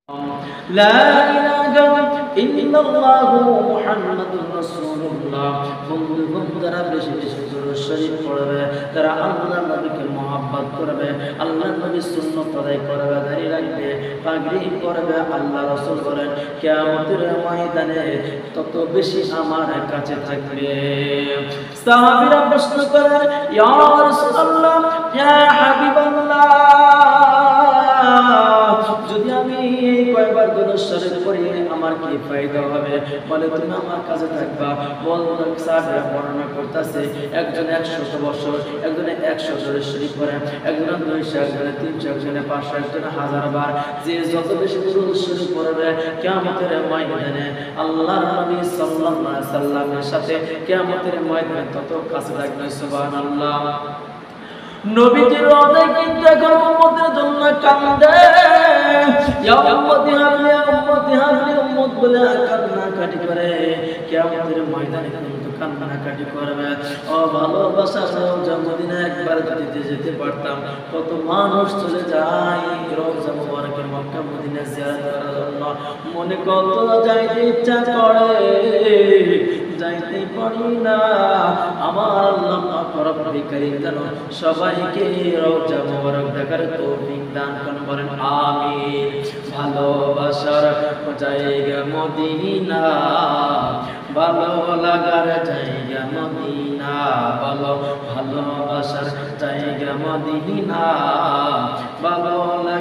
লা ইলাহা ইল্লাল্লাহু মুহাম্মাদুর রাসূলুল্লাহ। বন্ধু বান্ধবরা বেশি বেশি দরুদ শরীফ পড়বে, তারা আল্লাহর নবীকে মহব্বত করবে, আল্লাহর নবীর সুন্নাত আদায় করবে, দাঁড়িয়ে রাখবে, পাগড়ি পরবে। আল্লাহ রাসূল বলেন কিয়ামতের ময়দানে তত বেশি আমার কাছে থাকবে। সাহাবীরা প্রশ্ন করে, ইয়া রাসূলুল্লাহ, ইয়া হাবিবাল্লাহ, যদি আমি কয়েকবার দরুদ শরীফ পড়ি আমার কি ফায়দা হবে? বলে তুমি আমার কাছে থাকবা। বললেন সাহাবীরা বর্ণনা করতেছে, একজনে 100 বছর, একজনে 100 দরুদ শরীফ পড়ে, একজনে 200, একজনে 300, একজনে 500, একজনে 1000 বার। যে যত বেশি দরুদ শরীফ পড়বে কিয়ামতের ময়দানে আল্লাহর নবী সাল্লাল্লাহু আলাইহি সাল্লামের সাথে কিয়ামতের ময়দানে তত কাছে থাকবে। সুবহানাল্লাহ। নবীজির হৃদয় কিন্তু এখন উম্মতের জন্য কান্দে। ইয়া উম্মতি হাবলি, উম্মতি হাবলি, উম্মত বলে কান্নাকাটি করে। কিয়ামতের ময়দানে কিন্তু কান্নাকাটি করবে। ও ভালোবাসার রওজা মদিনা একবার যদি যেতে পারতাম, কত মানুষ চলে যায় রওজা মুবারকের মক্কা মদিনা জিয়ারত করার জন্য। মনে কত যাইতে ইচ্ছা করে, যাইতে পারি না। আমার আল্লাহ পাক রব্বুল কারীম যেন সবাইকে রওজা মুবারক দেখার তৌফিক দান করুন, বলেন আমিন। ভালোবাসার জায়গা মদিনা, ভালো লাগার জায়গা মদিনা, বলো ভালোবাসার জায়গা মদিনা, ভালো